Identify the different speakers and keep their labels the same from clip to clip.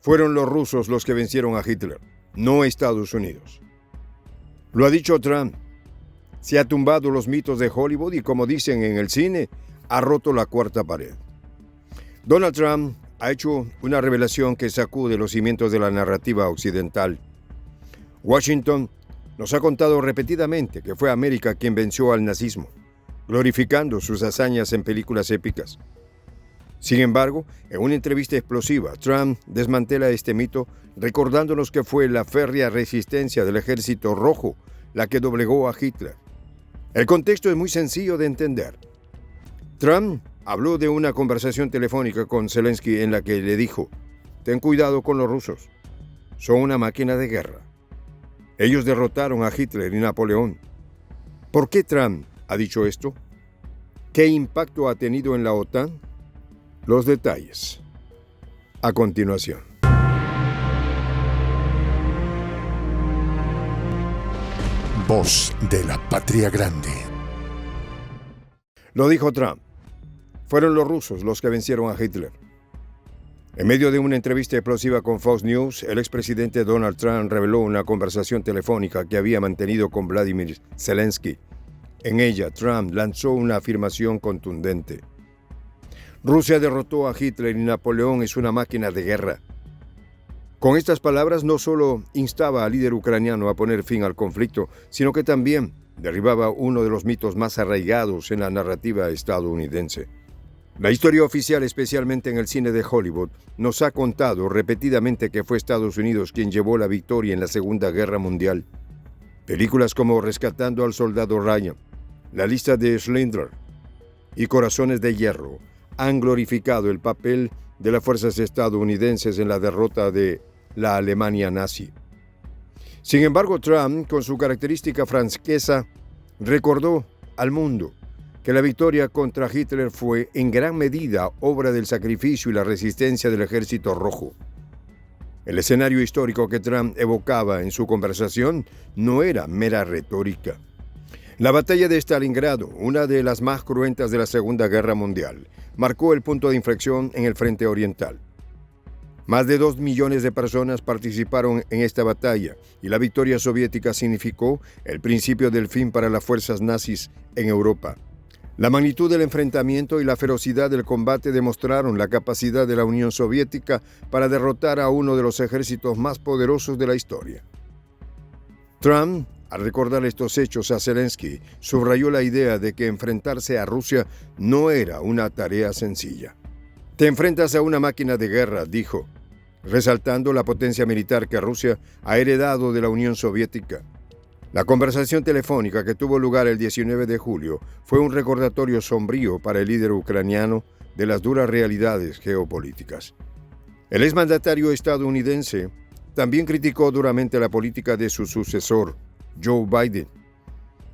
Speaker 1: Fueron los rusos los que vencieron a Hitler, no Estados Unidos. Lo ha dicho Trump. Se ha tumbado los mitos de Hollywood y, como dicen en el cine, ha roto la cuarta pared. Donald Trump ha hecho una revelación que sacude los cimientos de la narrativa occidental. Washington nos ha contado repetidamente que fue América quien venció al nazismo, glorificando sus hazañas en películas épicas. Sin embargo, en una entrevista explosiva, Trump desmantela este mito, recordándonos que fue la férrea resistencia del Ejército Rojo la que doblegó a Hitler. El contexto es muy sencillo de entender. Trump habló de una conversación telefónica con Zelensky en la que le dijo: «Ten cuidado con los rusos. Son una máquina de guerra. Ellos derrotaron a Hitler y Napoleón». ¿Por qué Trump ha dicho esto? ¿Qué impacto ha tenido en la OTAN? Los detalles a continuación.
Speaker 2: Voz de la Patria Grande.
Speaker 1: Lo dijo Trump. Fueron los rusos los que vencieron a Hitler. En medio de una entrevista explosiva con Fox News, el expresidente Donald Trump reveló una conversación telefónica que había mantenido con Vladimir Zelensky. En ella, Trump lanzó una afirmación contundente. Rusia derrotó a Hitler y Napoleón es una máquina de guerra. Con estas palabras no solo instaba al líder ucraniano a poner fin al conflicto, sino que también derribaba uno de los mitos más arraigados en la narrativa estadounidense. La historia oficial, especialmente en el cine de Hollywood, nos ha contado repetidamente que fue Estados Unidos quien llevó la victoria en la Segunda Guerra Mundial. Películas como Rescatando al Soldado Ryan, La Lista de Schindler y Corazones de Hierro han glorificado el papel de las fuerzas estadounidenses en la derrota de la Alemania nazi. Sin embargo, Trump, con su característica franqueza, recordó al mundo que la victoria contra Hitler fue en gran medida obra del sacrificio y la resistencia del Ejército Rojo. El escenario histórico que Trump evocaba en su conversación no era mera retórica. La batalla de Stalingrado, una de las más cruentas de la Segunda Guerra Mundial, marcó el punto de inflexión en el frente oriental. Más de 2 millones de personas participaron en esta batalla y la victoria soviética significó el principio del fin para las fuerzas nazis en Europa. La magnitud del enfrentamiento y la ferocidad del combate demostraron la capacidad de la Unión Soviética para derrotar a uno de los ejércitos más poderosos de la historia. Trump, al recordar estos hechos a Zelensky, subrayó la idea de que enfrentarse a Rusia no era una tarea sencilla. «Te enfrentas a una máquina de guerra», dijo, resaltando la potencia militar que Rusia ha heredado de la Unión Soviética. La conversación telefónica que tuvo lugar el 19 de julio fue un recordatorio sombrío para el líder ucraniano de las duras realidades geopolíticas. El exmandatario estadounidense también criticó duramente la política de su sucesor, Joe Biden,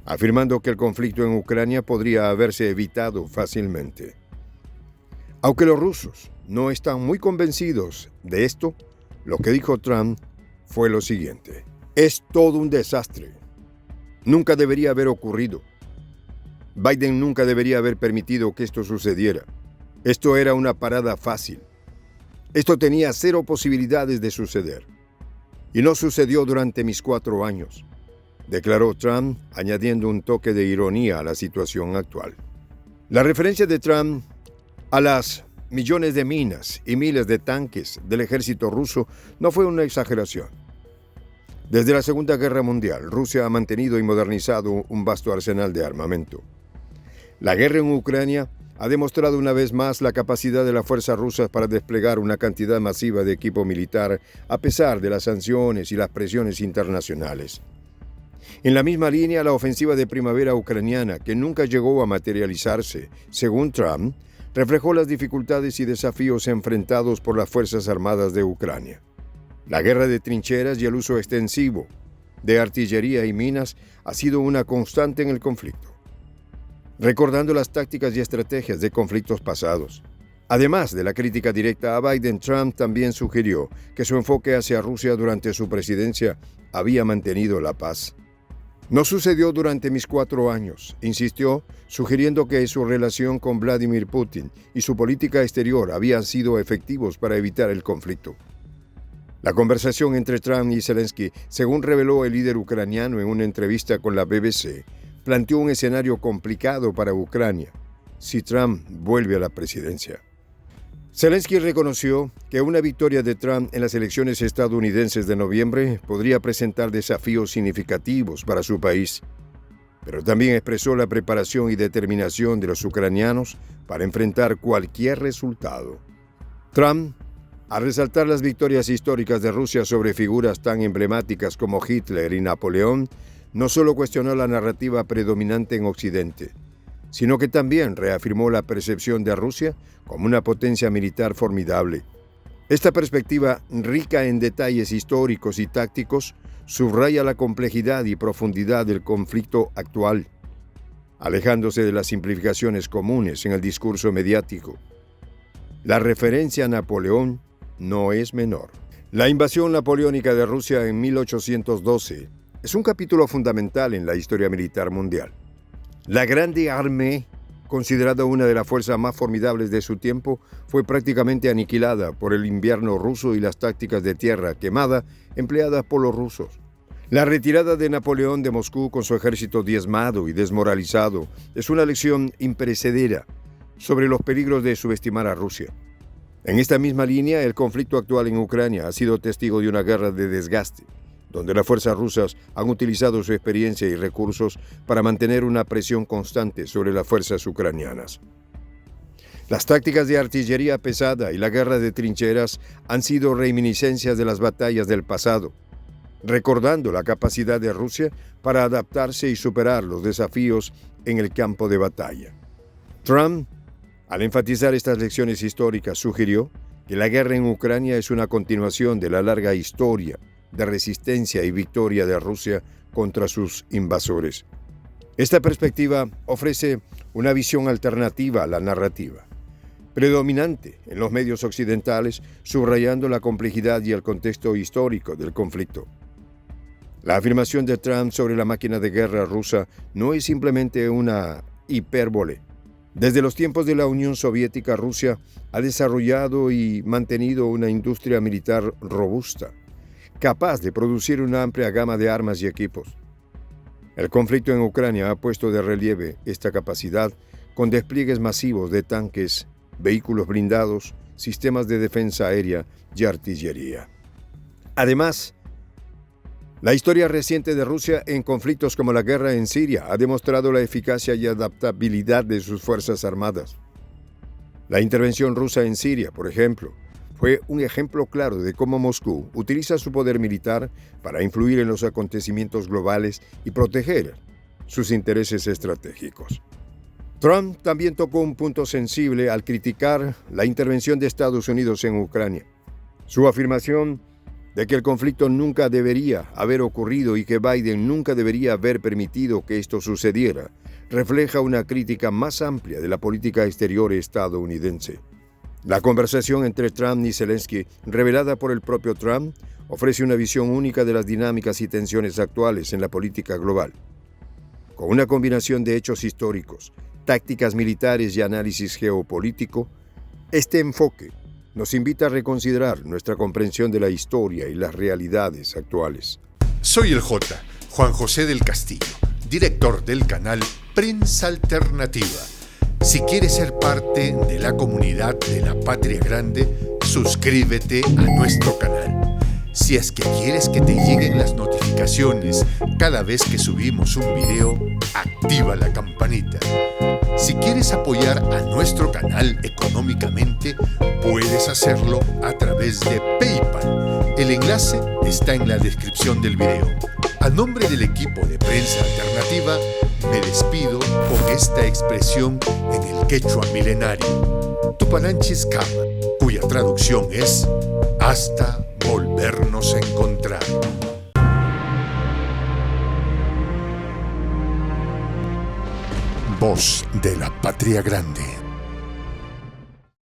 Speaker 1: afirmando que el conflicto en Ucrania podría haberse evitado fácilmente. Aunque los rusos no están muy convencidos de esto, lo que dijo Trump fue lo siguiente: «Es todo un desastre. Nunca debería haber ocurrido. Biden nunca debería haber permitido que esto sucediera. Esto era una parada fácil. Esto tenía 0 posibilidades de suceder. Y no sucedió durante mis 4 años», declaró Trump, añadiendo un toque de ironía a la situación actual. La referencia de Trump a las millones de minas y miles de tanques del ejército ruso no fue una exageración. Desde la Segunda Guerra Mundial, Rusia ha mantenido y modernizado un vasto arsenal de armamento. La guerra en Ucrania ha demostrado una vez más la capacidad de las fuerzas rusas para desplegar una cantidad masiva de equipo militar a pesar de las sanciones y las presiones internacionales. En la misma línea, la ofensiva de primavera ucraniana, que nunca llegó a materializarse, según Trump, reflejó las dificultades y desafíos enfrentados por las Fuerzas Armadas de Ucrania. La guerra de trincheras y el uso extensivo de artillería y minas ha sido una constante en el conflicto, recordando las tácticas y estrategias de conflictos pasados. Además de la crítica directa a Biden, Trump también sugirió que su enfoque hacia Rusia durante su presidencia había mantenido la paz. «No sucedió durante mis 4 años», insistió, sugiriendo que su relación con Vladimir Putin y su política exterior habían sido efectivos para evitar el conflicto. La conversación entre Trump y Zelensky, según reveló el líder ucraniano en una entrevista con la BBC, planteó un escenario complicado para Ucrania si Trump vuelve a la presidencia. Zelensky reconoció que una victoria de Trump en las elecciones estadounidenses de noviembre podría presentar desafíos significativos para su país, pero también expresó la preparación y determinación de los ucranianos para enfrentar cualquier resultado. Trump, al resaltar las victorias históricas de Rusia sobre figuras tan emblemáticas como Hitler y Napoleón, no solo cuestionó la narrativa predominante en Occidente, sino que también reafirmó la percepción de Rusia como una potencia militar formidable. Esta perspectiva, rica en detalles históricos y tácticos, subraya la complejidad y profundidad del conflicto actual, alejándose de las simplificaciones comunes en el discurso mediático. La referencia a Napoleón no es menor. La invasión napoleónica de Rusia en 1812 es un capítulo fundamental en la historia militar mundial. La Grande Armée, considerada una de las fuerzas más formidables de su tiempo, fue prácticamente aniquilada por el invierno ruso y las tácticas de tierra quemada empleadas por los rusos. La retirada de Napoleón de Moscú con su ejército diezmado y desmoralizado es una lección imperecedera sobre los peligros de subestimar a Rusia. En esta misma línea, el conflicto actual en Ucrania ha sido testigo de una guerra de desgaste, donde las fuerzas rusas han utilizado su experiencia y recursos para mantener una presión constante sobre las fuerzas ucranianas. Las tácticas de artillería pesada y la guerra de trincheras han sido reminiscencias de las batallas del pasado, recordando la capacidad de Rusia para adaptarse y superar los desafíos en el campo de batalla. Trump, al enfatizar estas lecciones históricas, sugirió que la guerra en Ucrania es una continuación de la larga historia de resistencia y victoria de Rusia contra sus invasores. Esta perspectiva ofrece una visión alternativa a la narrativa predominante en los medios occidentales, subrayando la complejidad y el contexto histórico del conflicto. La afirmación de Trump sobre la máquina de guerra rusa no es simplemente una hipérbole. Desde los tiempos de la Unión Soviética, Rusia ha desarrollado y mantenido una industria militar robusta, capaz de producir una amplia gama de armas y equipos. El conflicto en Ucrania ha puesto de relieve esta capacidad con despliegues masivos de tanques, vehículos blindados, sistemas de defensa aérea y artillería. Además, la historia reciente de Rusia en conflictos como la guerra en Siria ha demostrado la eficacia y adaptabilidad de sus fuerzas armadas. La intervención rusa en Siria, por ejemplo, fue un ejemplo claro de cómo Moscú utiliza su poder militar para influir en los acontecimientos globales y proteger sus intereses estratégicos. Trump también tocó un punto sensible al criticar la intervención de Estados Unidos en Ucrania. Su afirmación de que el conflicto nunca debería haber ocurrido y que Biden nunca debería haber permitido que esto sucediera, refleja una crítica más amplia de la política exterior estadounidense. La conversación entre Trump y Zelensky, revelada por el propio Trump, ofrece una visión única de las dinámicas y tensiones actuales en la política global. Con una combinación de hechos históricos, tácticas militares y análisis geopolítico, este enfoque nos invita a reconsiderar nuestra comprensión de la historia y las realidades actuales.
Speaker 2: Soy el J, Juan José del Castillo, director del canal Prensa Alternativa. Si quieres ser parte de la comunidad de la Patria Grande, suscríbete a nuestro canal. Si es que quieres que te lleguen las notificaciones cada vez que subimos un video, activa la campanita. Si quieres apoyar a nuestro canal económicamente, puedes hacerlo a través de PayPal. El enlace está en la descripción del video. A nombre del equipo de Prensa Alternativa, me despido con esta expresión en el quechua milenario, Tupananchis Kama, cuya traducción es hasta volvernos a encontrar. Voz de la Patria Grande.